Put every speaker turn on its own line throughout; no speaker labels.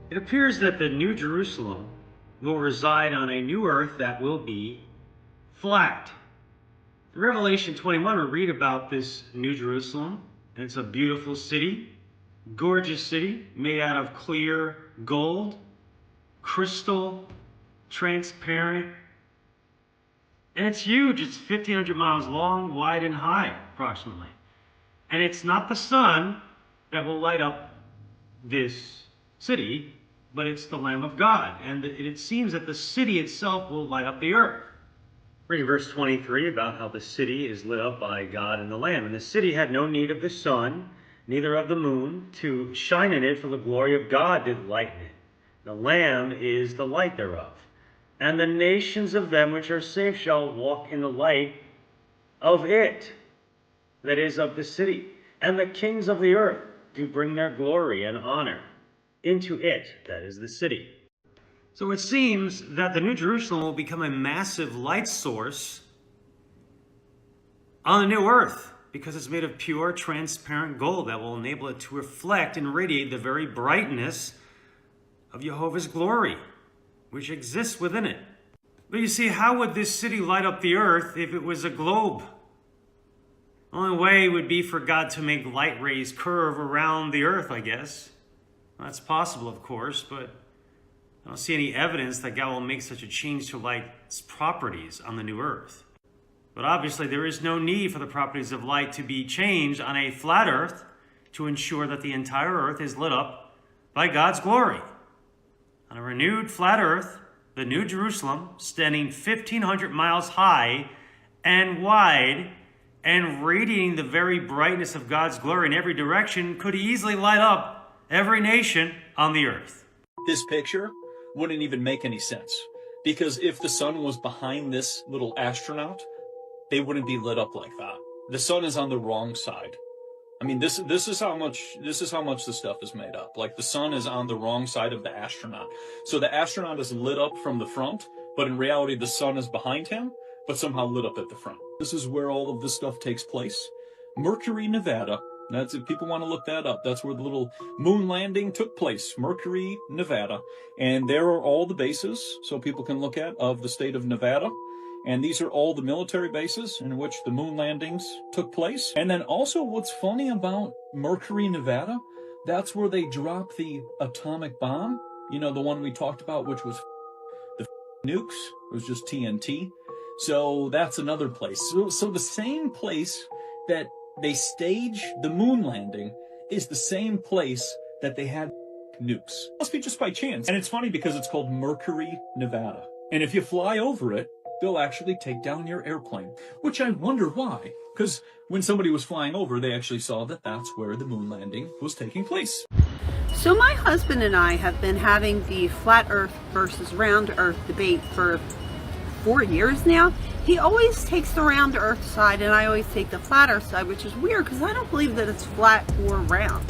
It appears that the New Jerusalem will reside on a new earth that will be flat. In Revelation 21, we read about this New Jerusalem, and it's a beautiful city, gorgeous city, made out of clear gold, crystal, transparent, and it's huge. It's 1,500 miles long, wide, and high, approximately. And it's not the sun that will light up this city, but it's the Lamb of God. And it seems that the city itself will light up the earth. Reading verse 23 about how the city is lit up by God and the Lamb. And the city had no need of the sun, neither of the moon, to shine in it, for the glory of God did lighten it. The Lamb is the light thereof. And the nations of them which are saved shall walk in the light of it, that is, of the city. And the kings of the earth do bring their glory and honor into it, that is, the city. So it seems that the New Jerusalem will become a massive light source on the new earth, because it's made of pure, transparent gold that will enable it to reflect and radiate the very brightness of Jehovah's glory, which exists within it. But you see, how would this city light up the earth if it was a globe? The only way would be for God to make light rays curve around the earth, I guess. Well, that's possible, of course, but I don't see any evidence that God will make such a change to light's properties on the new earth. But obviously, there is no need for the properties of light to be changed on a flat earth to ensure that the entire earth is lit up by God's glory. On a renewed flat earth, the New Jerusalem, standing 1,500 miles high and wide and radiating the very brightness of God's glory in every direction, could easily light up every nation on the earth.
This picture wouldn't even make any sense, because if the sun was behind this little astronaut, they wouldn't be lit up like that. The sun is on the wrong side. I mean, this is how much the stuff is made up. Like, the sun is on the wrong side of the astronaut. So the astronaut is lit up from the front, but in reality the sun is behind him, but somehow lit up at the front. This is where all of this stuff takes place. Mercury, Nevada. That's, if people want to look that up, that's where the little moon landing took place. Mercury, Nevada. And there are all the bases, so people can look at, of the state of Nevada. And these are all the military bases in which the moon landings took place. And then also, what's funny about Mercury, Nevada, that's where they dropped the atomic bomb. You know, the one we talked about, which was the nukes. It was just TNT. So that's another place. So the same place that they staged the moon landing is the same place that they had nukes. Must be just by chance. And it's funny because it's called Mercury, Nevada. And if you fly over it, they'll actually take down your airplane, which I wonder why. Because when somebody was flying over, they actually saw that that's where the moon landing was taking place.
So my husband and I have been having the flat earth versus round earth debate for 4 years now. He always takes the round earth side and I always take the flat earth side, which is weird because I don't believe that it's flat or round.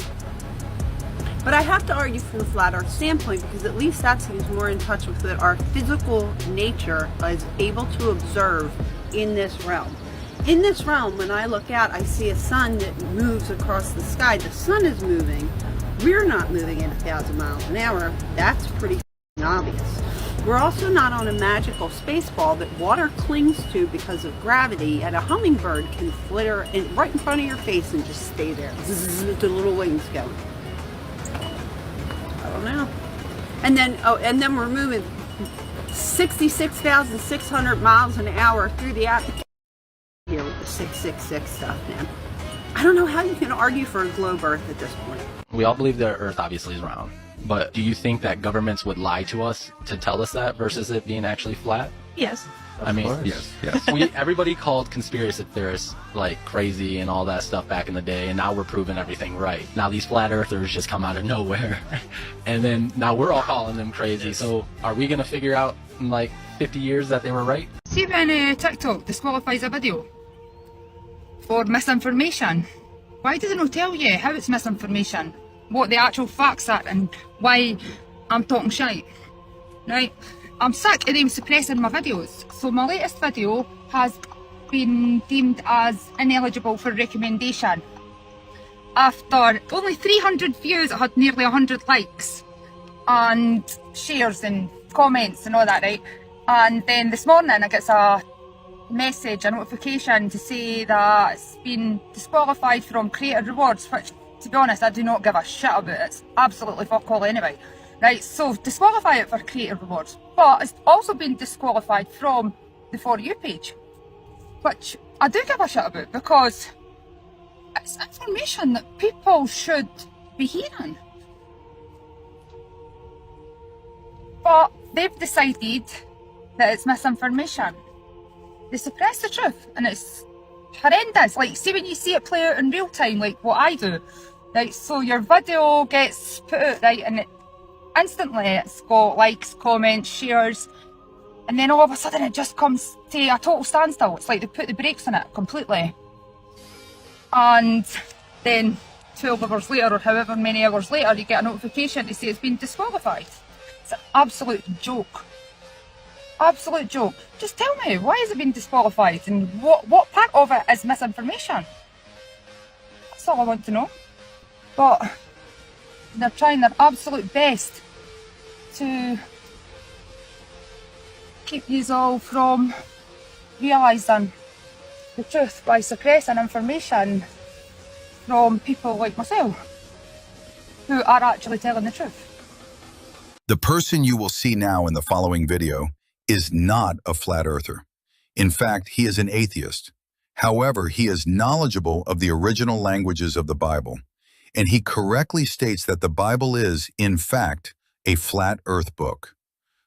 But I have to argue from the flat earth standpoint, because at least that seems more in touch with what our physical nature is able to observe in this realm. In this realm, when I look out, I see a sun that moves across the sky. The sun is moving. We're not moving at 1,000 miles an hour. That's pretty obvious. We're also not on a magical space ball that water clings to because of gravity, and a hummingbird can flitter right in front of your face and just stay there. Zzz, with the little wings going. I don't know. And then we're moving 66,600 miles an hour through the atmosphere here with the 666 stuff, man. I don't know how you can argue for a globe Earth at this point.
We all believe the Earth obviously is round, but do you think that governments would lie to us to tell us that versus it being actually flat?
Yes.
I mean,
yes.
Everybody called conspiracy theorists like crazy and all that stuff back in the day, and now we're proving everything right. Now these flat earthers just come out of nowhere, and then now we're all calling them crazy. So are we gonna figure out in like 50 years that they were right?
See when TikTok disqualifies a video for misinformation, why do they not tell you how it's misinformation, what the actual facts are, and why I'm talking shite, right? I'm sick of them suppressing my videos, so my latest video has been deemed as ineligible for recommendation. After only 300 views, it had nearly 100 likes. and shares and comments and all that, right? And then this morning I get a message, a notification to say that it's been disqualified from creator rewards, which, to be honest, I do not give a shit about. It's absolutely fuck all anyway. Right, so disqualify it for creator rewards, but it's also been disqualified from the For You page, which I do give a shit about because it's information that people should be hearing. But they've decided that it's misinformation. They suppress the truth, and it's horrendous. Like, see when you see it play out in real time, like what I do, right? So your video gets put out, right, and instantly it's got likes, comments, shares, and then all of a sudden it just comes to a total standstill. It's like they put the brakes on it completely. And then 12 hours later, or however many hours later, you get a notification to say it's been disqualified. It's an absolute joke. Absolute joke. Just tell me, why has it been disqualified, and what part of it is misinformation? That's all I want to know. But they're trying their absolute best to keep you all from realising the truth by suppressing information from people like myself who are actually telling the truth.
The person you will see now in the following video is not a flat earther. In fact, he is an atheist. However, he is knowledgeable of the original languages of the Bible, and he correctly states that the Bible is, in fact, a flat earth book.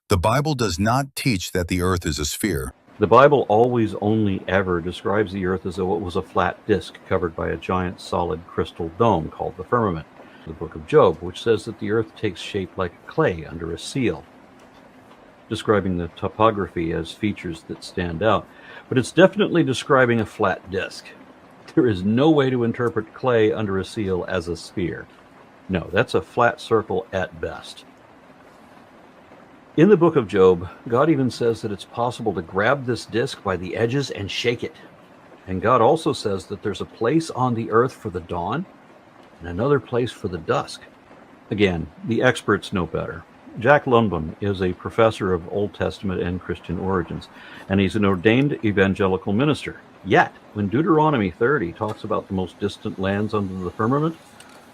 The Bible does not teach that the earth is a sphere.
The Bible always only ever describes the earth as though it was a flat disk covered by a giant solid crystal dome called the firmament. The book of Job, which says that the earth takes shape like clay under a seal, describing the topography as features that stand out, but it's definitely describing a flat disk. There is no way to interpret clay under a seal as a sphere. No, that's a flat circle at best. In the book of Job, God even says that it's possible to grab this disk by the edges and shake it. And God also says that there's a place on the earth for the dawn and another place for the dusk. Again, the experts know better. Jack Lundblom is a professor of Old Testament and Christian origins, and he's an ordained evangelical minister. Yet, when Deuteronomy 30 talks about the most distant lands under the firmament,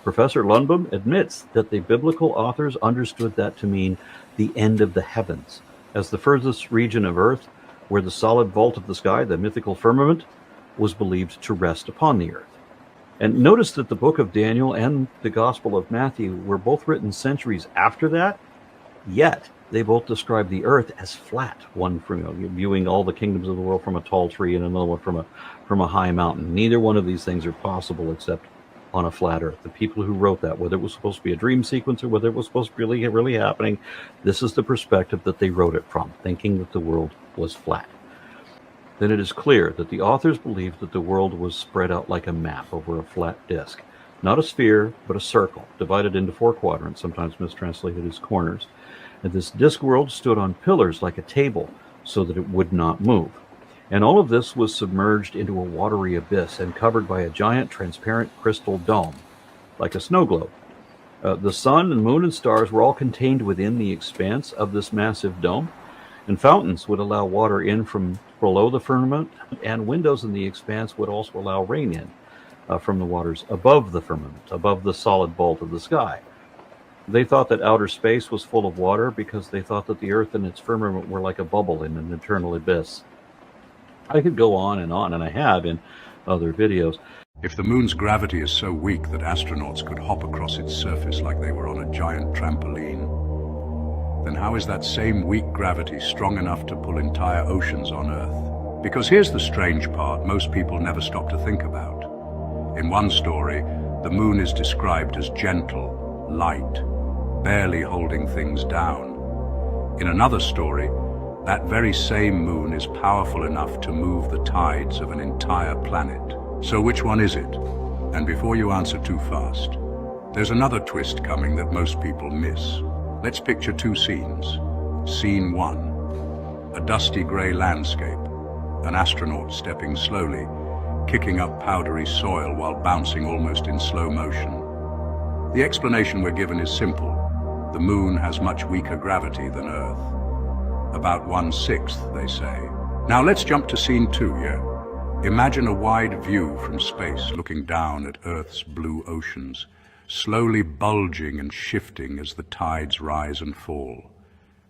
Professor Lundblom admits that the biblical authors understood that to mean the end of the heavens, as the furthest region of earth, where the solid vault of the sky, the mythical firmament, was believed to rest upon the earth. And notice that the book of Daniel and the Gospel of Matthew were both written centuries after that, yet they both describe the earth as flat, one from viewing all the kingdoms of the world from a tall tree and another one from a high mountain. Neither one of these things are possible except on a flat earth. The people who wrote that, whether it was supposed to be a dream sequence or whether it was supposed to be really happening, this is the perspective that they wrote it from, thinking that the world was flat. Then it is clear that the authors believed that the world was spread out like a map over a flat disk, not a sphere, but a circle, divided into 4 quadrants, sometimes mistranslated as corners. And this disk world stood on pillars like a table so that it would not move. And all of this was submerged into a watery abyss and covered by a giant transparent crystal dome, like a snow globe. The sun and moon and stars were all contained within the expanse of this massive dome, and fountains would allow water in from below the firmament, and windows in the expanse would also allow rain in from the waters above the firmament, above the solid vault of the sky. They thought that outer space was full of water because they thought that the earth and its firmament were like a bubble in an eternal abyss. I could go on, and I have in other videos.
If the moon's gravity is so weak that astronauts could hop across its surface like they were on a giant trampoline, then how is that same weak gravity strong enough to pull entire oceans on Earth? Because here's the strange part most people never stop to think about. In one story, the moon is described as gentle, light, barely holding things down. In another story, that very same moon is powerful enough to move the tides of an entire planet. So which one is it? And before you answer too fast, there's another twist coming that most people miss. Let's picture 2 scenes. Scene 1, a dusty grey landscape, an astronaut stepping slowly, kicking up powdery soil while bouncing almost in slow motion. The explanation we're given is simple. the moon has much weaker gravity than Earth. About 1/6, they say. Now let's jump to scene 2, yeah? Imagine a wide view from space looking down at Earth's blue oceans, slowly bulging and shifting as the tides rise and fall.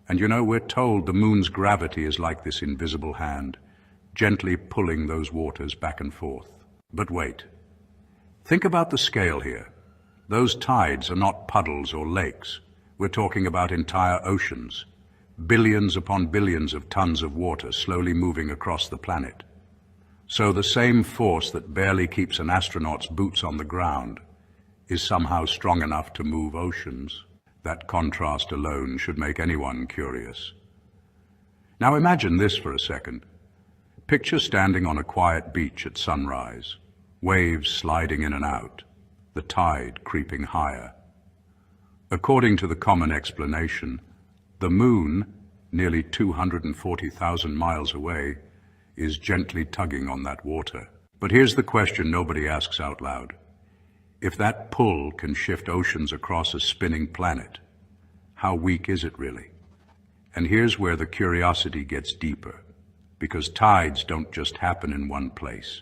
And you know, we're told the moon's gravity is like this invisible hand, gently pulling those waters back and forth. But wait. Think about the scale here. Those tides are not puddles or lakes. We're talking about entire oceans, billions upon billions of tons of water slowly moving across the planet. So the same force that barely keeps an astronaut's boots on the ground is somehow strong enough to move oceans. That contrast alone should make anyone curious. Now imagine this for a second. Picture standing on a quiet beach at sunrise, waves sliding in and out, the tide creeping higher. According to the common explanation, the moon, nearly 240,000 miles away, is gently tugging on that water. But here's the question nobody asks out loud. If that pull can shift oceans across a spinning planet, how weak is it really? And here's where the curiosity gets deeper, because tides don't just happen in one place.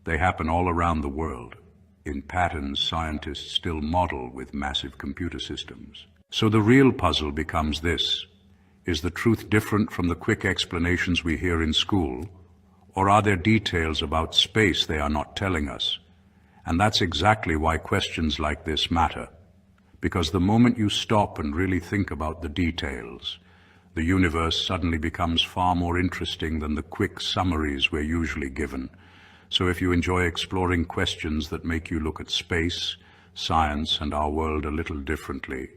They happen all around the world, in patterns scientists still model with massive computer systems. So the real puzzle becomes this. Is the truth different from the quick explanations we hear in school? Or are there details about space they are not telling us? And that's exactly why questions like this matter. Because the moment you stop and really think about the details, the universe suddenly becomes far more interesting than the quick summaries we're usually given. So if you enjoy exploring questions that make you look at space, science, and our world a little differently,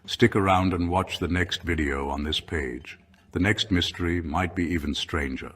stick around and watch the next video on this page. The next mystery might be even stranger.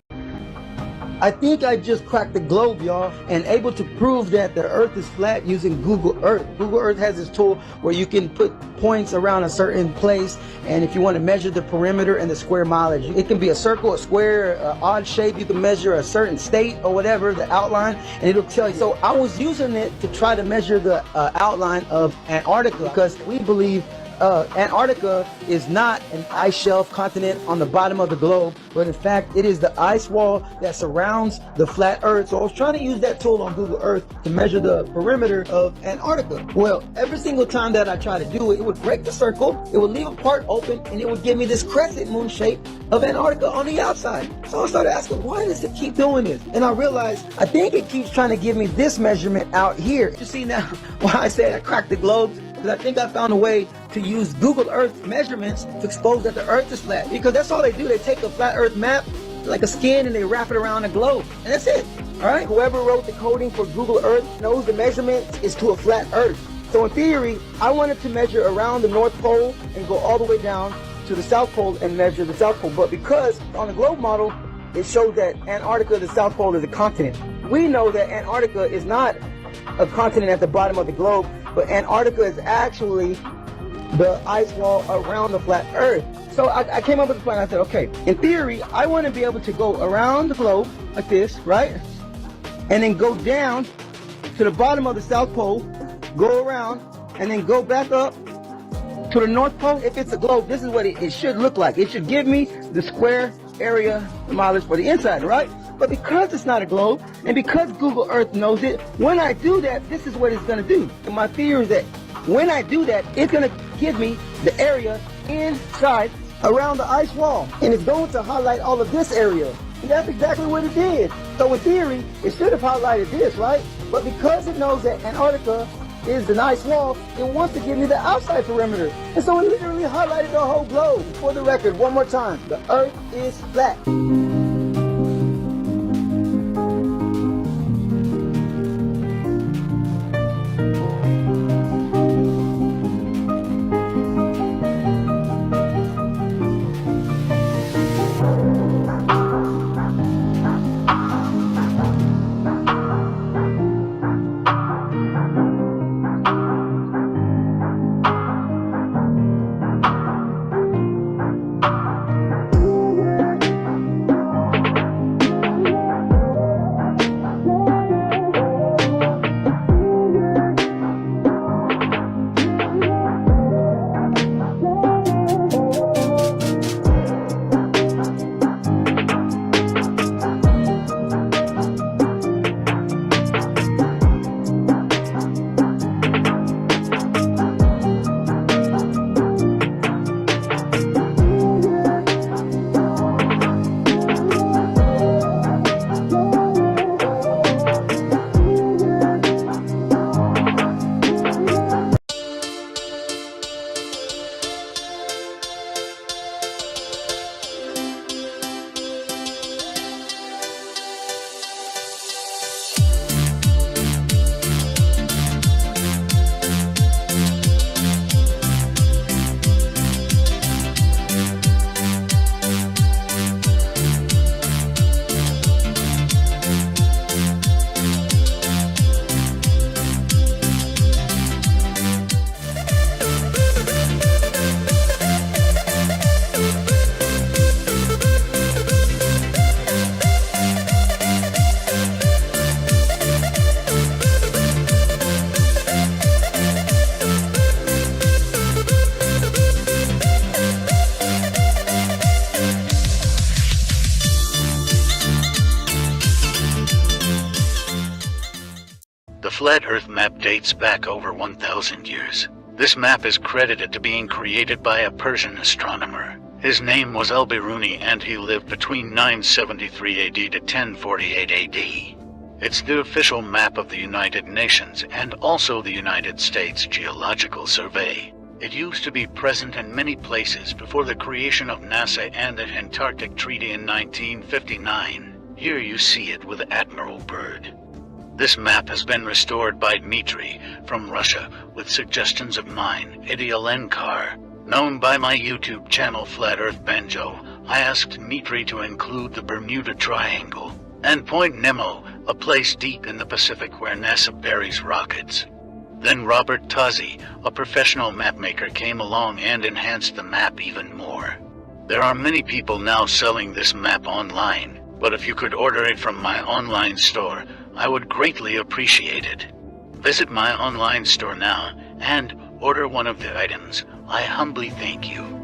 I think I just cracked the globe, y'all, and able to prove that the Earth is flat using Google Earth. Google Earth has this tool where you can put points around a certain place, and if you want to measure the perimeter and the square mileage, it can be a circle, a square, odd shape. You can measure a certain state or whatever, the outline, and it'll tell you. So I was using it to try to measure the outline of Antarctica, because we believe Antarctica is not an ice shelf continent on the bottom of the globe, but in fact it is the ice wall that surrounds the flat Earth. So I was trying to use that tool on Google Earth to measure the perimeter of Antarctica. Well, every single time that I try to do it, it would break the circle, it would leave a part open, and it would give me this crescent moon shape of Antarctica on the outside. So I started asking, why does it keep doing this? And I realized, I think it keeps trying to give me this measurement out here. You see now why I said I cracked the globe? Because I think I found a way to use Google Earth measurements to expose that the Earth is flat. Because that's all they do. They take a flat Earth map, like a skin, and they wrap it around a globe. And that's it. All right? Whoever wrote the coding for Google Earth knows the measurement is to a flat Earth. So in theory, I wanted to measure around the North Pole and go all the way down to the South Pole and measure the South Pole. But because on the globe model, it showed that Antarctica, the South Pole, is a continent. We know that Antarctica is not a continent at the bottom of the globe, but Antarctica is actually the ice wall around the flat Earth. So I came up with a plan. I said, okay, in theory, I want to be able to go around the globe like this, right? And then go down to the bottom of the South Pole, go around, and then go back up to the North Pole. If it's a globe, this is what it should look like. It should give me the square area mileage for the inside, right? But because it's not a globe, and because Google Earth knows it, when I do that, this is what it's going to do. And my theory is that when I do that, it's going to give me the area inside around the ice wall. And it's going to highlight all of this area. And that's exactly what it did. So in theory, it should have highlighted this, right? But because it knows that Antarctica is the ice wall, it wants to give me the outside perimeter. And so it literally highlighted the whole globe. For the record, one more time, the Earth is flat.
flat Earth map dates back over 1,000 years. This map is credited to being created by a Persian astronomer. His name was Al-Biruni and he lived between 973 AD to 1048 AD. It's the official map of the United Nations and also the United States Geological Survey. It used to be present in many places before the creation of NASA and the Antarctic Treaty in 1959. Here you see it with Admiral Byrd. This map has been restored by Dmitry from Russia with suggestions of mine, Eddie Alenkar. Known by my YouTube channel Flat Earth Banjo, I asked Dmitry to include the Bermuda Triangle and Point Nemo, a place deep in the Pacific where NASA buries rockets. Then Robert Tozzi, a professional mapmaker, came along and enhanced the map even more. There are many people now selling this map online, but if you could order it from my online store, I would greatly appreciate it. Visit my online store now and order one of the items. I humbly thank you.